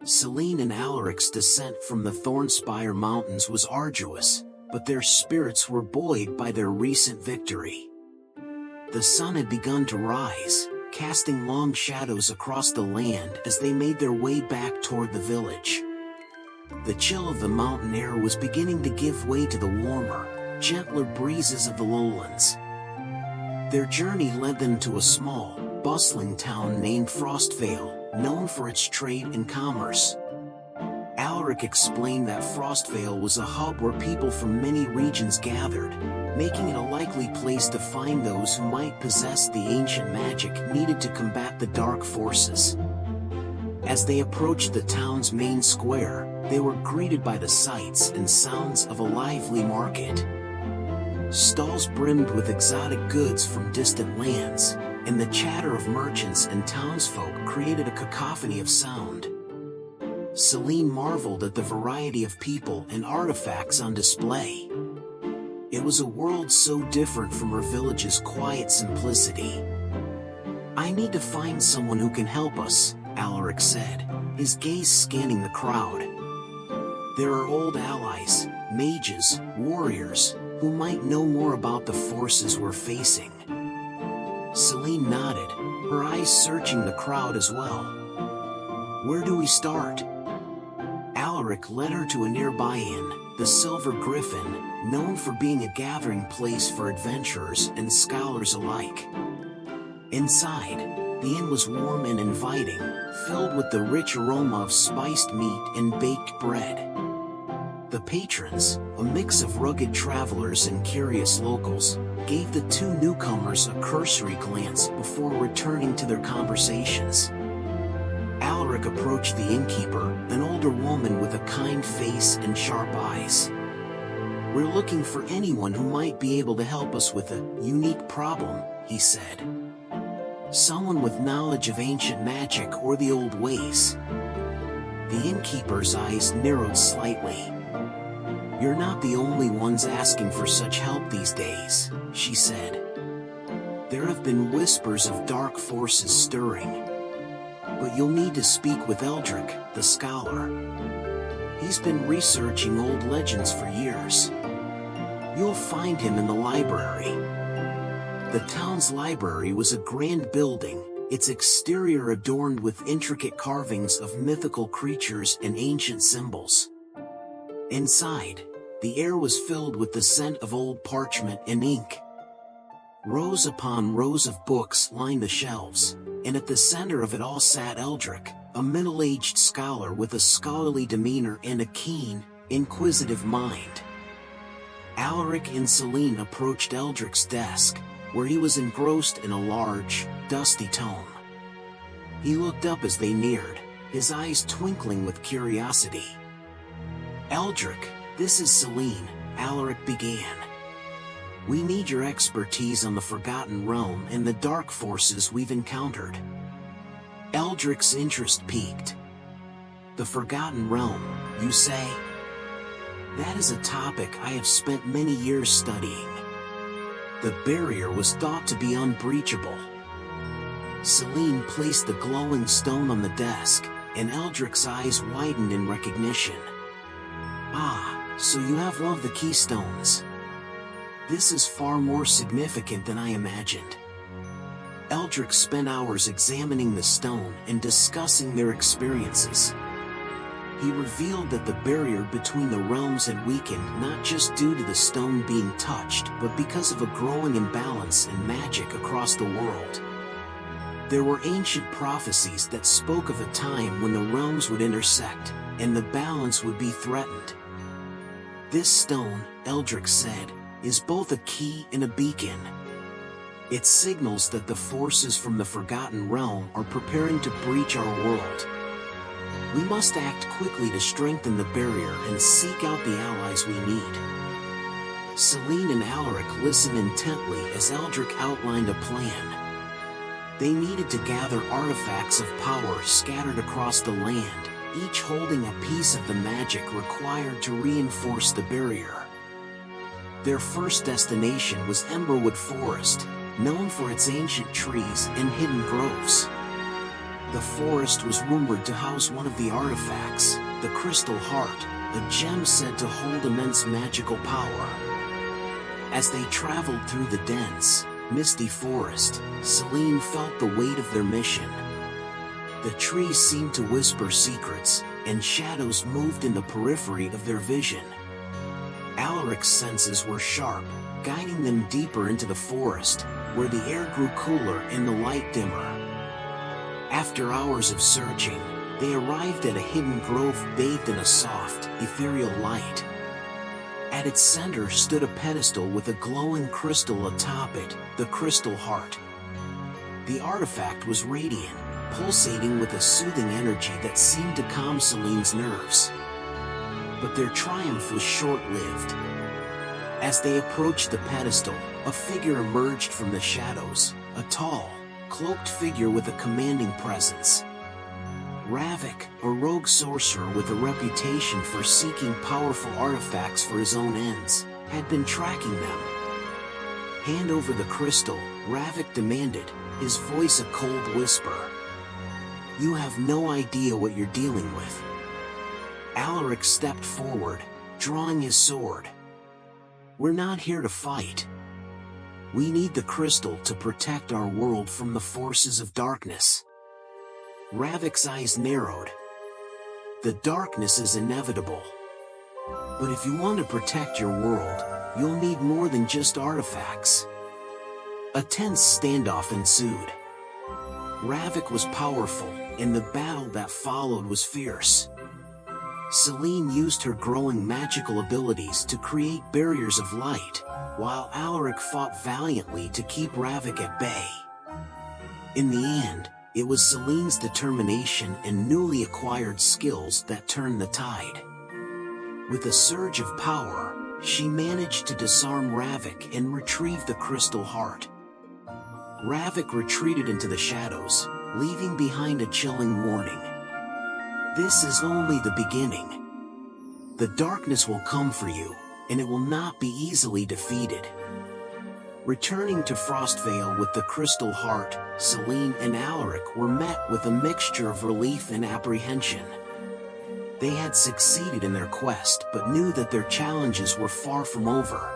Selene and Alaric's descent from the Thornspire Mountains was arduous, but their spirits were buoyed by their recent victory. The sun had begun to rise, casting long shadows across the land as they made their way back toward the village. The chill of the mountain air was beginning to give way to the warmer, gentler breezes of the lowlands. Their journey led them to a small, bustling town named Frostvale, known for its trade and commerce. Alaric explained that Frostvale was a hub where people from many regions gathered, making it a likely place to find those who might possess the ancient magic needed to combat the dark forces. As they approached the town's main square, they were greeted by the sights and sounds of a lively market. Stalls brimmed with exotic goods from distant lands, and the chatter of merchants and townsfolk created a cacophony of sound. Selene marveled at the variety of people and artifacts on display. It was a world so different from her village's quiet simplicity. "I need to find someone who can help us," Alaric said, his gaze scanning the crowd. "There are old allies, mages, warriors, who might know more about the forces we're facing." Selene nodded, her eyes searching the crowd as well. "Where do we start?" Alaric led her to a nearby inn, the Silver Griffin, known for being a gathering place for adventurers and scholars alike. Inside, the inn was warm and inviting, filled with the rich aroma of spiced meat and baked bread. The patrons, a mix of rugged travelers and curious locals, gave the two newcomers a cursory glance before returning to their conversations. Alaric approached the innkeeper, an older woman with a kind face and sharp eyes. "We're looking for anyone who might be able to help us with a unique problem," he said. "Someone with knowledge of ancient magic or the old ways." The innkeeper's eyes narrowed slightly. "You're not the only ones asking for such help these days," she said. "There have been whispers of dark forces stirring. But you'll need to speak with Alaric, the scholar. He's been researching old legends for years. You'll find him in the library." The town's library was a grand building, its exterior adorned with intricate carvings of mythical creatures and ancient symbols. Inside, the air was filled with the scent of old parchment and ink. Rows upon rows of books lined the shelves, and at the center of it all sat Alaric, a middle-aged scholar with a scholarly demeanor and a keen, inquisitive mind. Alaric and Selene approached Alric's desk, where he was engrossed in a large, dusty tome. He looked up as they neared, his eyes twinkling with curiosity. "Alaric, this is Selene," Alaric began. "We need your expertise on the Forgotten Realm and the dark forces we've encountered." Alric's interest peaked. "The Forgotten Realm, you say? That is a topic I have spent many years studying. The barrier was thought to be unbreachable." Selene placed the glowing stone on the desk, and Alric's eyes widened in recognition. "Ah, so you have one of the keystones. This is far more significant than I imagined." Alaric spent hours examining the stone and discussing their experiences. He revealed that the barrier between the realms had weakened not just due to the stone being touched, but because of a growing imbalance in magic across the world. There were ancient prophecies that spoke of a time when the realms would intersect, and the balance would be threatened. "This stone," Alaric said, "is both a key and a beacon. It signals that the forces from the Forgotten Realm are preparing to breach our world. We must act quickly to strengthen the barrier and seek out the allies we need." Selene and Alaric listened intently as Alaric outlined a plan. They needed to gather artifacts of power scattered across the land, each holding a piece of the magic required to reinforce the barrier. Their first destination was Emberwood Forest, known for its ancient trees and hidden groves. The forest was rumored to house one of the artifacts, the Crystal Heart, a gem said to hold immense magical power. As they traveled through the dense, misty forest, Selene felt the weight of their mission. The trees seemed to whisper secrets, and shadows moved in the periphery of their vision. Alaric's senses were sharp, guiding them deeper into the forest, where the air grew cooler and the light dimmer. After hours of searching, they arrived at a hidden grove bathed in a soft, ethereal light. At its center stood a pedestal with a glowing crystal atop it, the Crystal Heart. The artifact was radiant, pulsating with a soothing energy that seemed to calm Selene's nerves. But their triumph was short-lived. As they approached the pedestal, a figure emerged from the shadows, a tall, cloaked figure with a commanding presence. Ravik, a rogue sorcerer with a reputation for seeking powerful artifacts for his own ends, had been tracking them. "Hand over the crystal," Ravik demanded, his voice a cold whisper. "You have no idea what you're dealing with." Alaric stepped forward, drawing his sword. "We're not here to fight. We need the crystal to protect our world from the forces of darkness." Ravik's eyes narrowed. "The darkness is inevitable. But if you want to protect your world, you'll need more than just artifacts." A tense standoff ensued. Ravik was powerful, and the battle that followed was fierce. Selene used her growing magical abilities to create barriers of light, while Alaric fought valiantly to keep Ravik at bay. In the end, it was Selene's determination and newly acquired skills that turned the tide. With a surge of power, she managed to disarm Ravik and retrieve the Crystal Heart. Ravik retreated into the shadows, leaving behind a chilling warning. "This is only the beginning. The darkness will come for you, and it will not be easily defeated." Returning to Frostvale with the Crystal Heart, Selene and Alaric were met with a mixture of relief and apprehension. They had succeeded in their quest but knew that their challenges were far from over.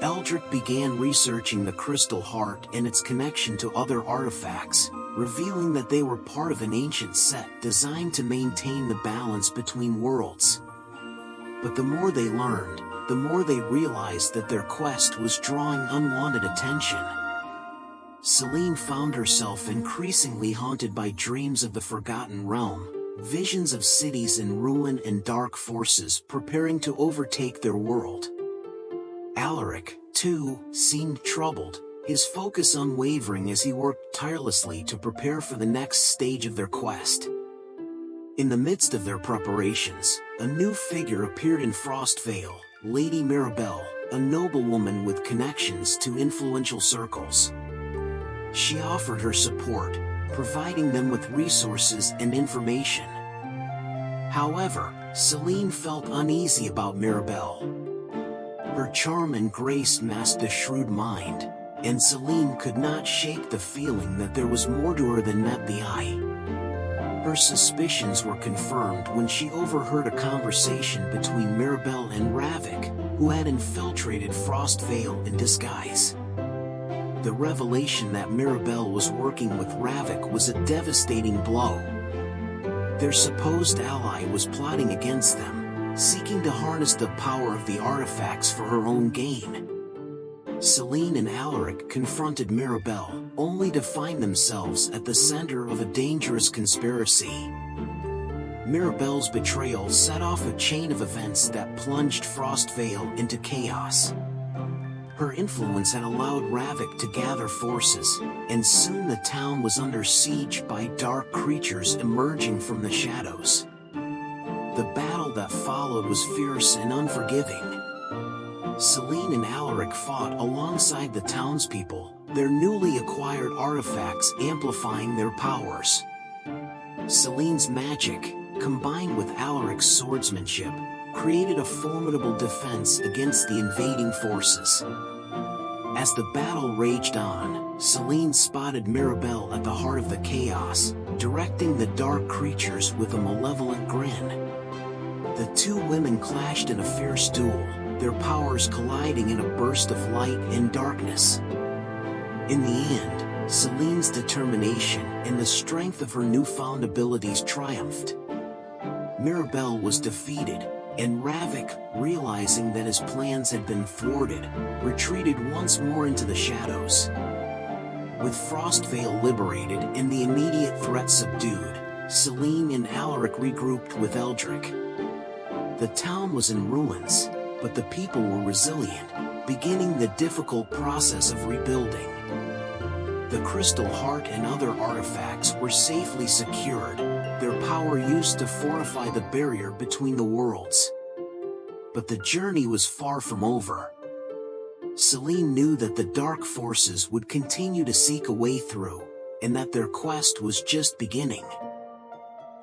Eldrick began researching the Crystal Heart and its connection to other artifacts, revealing that they were part of an ancient set designed to maintain the balance between worlds. But the more they learned, the more they realized that their quest was drawing unwanted attention. Selene found herself increasingly haunted by dreams of the Forgotten Realm, visions of cities in ruin and dark forces preparing to overtake their world. Alaric, too, seemed troubled, his focus unwavering as he worked tirelessly to prepare for the next stage of their quest. In the midst of their preparations, a new figure appeared in Frostvale, Lady Mirabelle, a noblewoman with connections to influential circles. She offered her support, providing them with resources and information. However, Selene felt uneasy about Mirabelle. Her charm and grace masked a shrewd mind, and Selene could not shake the feeling that there was more to her than met the eye. Her suspicions were confirmed when she overheard a conversation between Mirabelle and Ravik, who had infiltrated Frostvale in disguise. The revelation that Mirabelle was working with Ravik was a devastating blow. Their supposed ally was plotting against them, seeking to harness the power of the artifacts for her own gain. Selene and Alaric confronted Mirabelle, only to find themselves at the center of a dangerous conspiracy. Mirabelle's betrayal set off a chain of events that plunged Frostvale into chaos. Her influence had allowed Ravik to gather forces, and soon the town was under siege by dark creatures emerging from the shadows. The battle that followed was fierce and unforgiving. Selene and Alaric fought alongside the townspeople, their newly acquired artifacts amplifying their powers. Selene's magic, combined with Alaric's swordsmanship, created a formidable defense against the invading forces. As the battle raged on, Selene spotted Mirabelle at the heart of the chaos, directing the dark creatures with a malevolent grin. The two women clashed in a fierce duel, their powers colliding in a burst of light and darkness. In the end, Selene's determination and the strength of her newfound abilities triumphed. Mirabelle was defeated, and Ravik, realizing that his plans had been thwarted, retreated once more into the shadows. With Frostvale liberated and the immediate threat subdued, Selene and Alaric regrouped with Eldrick. The town was in ruins, but the people were resilient, beginning the difficult process of rebuilding. The Crystal Heart and other artifacts were safely secured, their power used to fortify the barrier between the worlds. But the journey was far from over. Selene knew that the dark forces would continue to seek a way through, and that their quest was just beginning.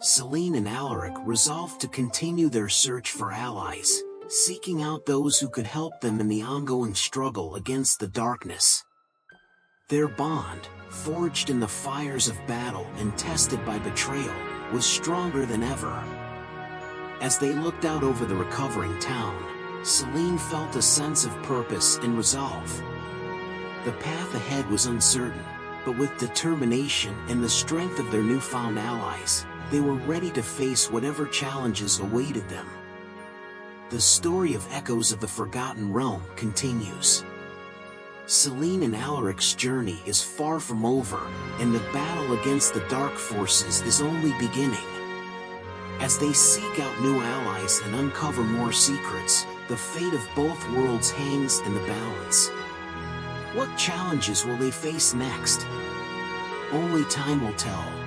Selene and Alaric resolved to continue their search for allies, seeking out those who could help them in the ongoing struggle against the darkness. Their bond, forged in the fires of battle and tested by betrayal, was stronger than ever. As they looked out over the recovering town, Selene felt a sense of purpose and resolve. The path ahead was uncertain, but with determination and the strength of their newfound allies, they were ready to face whatever challenges awaited them. The story of Echoes of the Forgotten Realm continues. Selene and Alaric's journey is far from over, and the battle against the dark forces is only beginning. As they seek out new allies and uncover more secrets, the fate of both worlds hangs in the balance. What challenges will they face next? Only time will tell.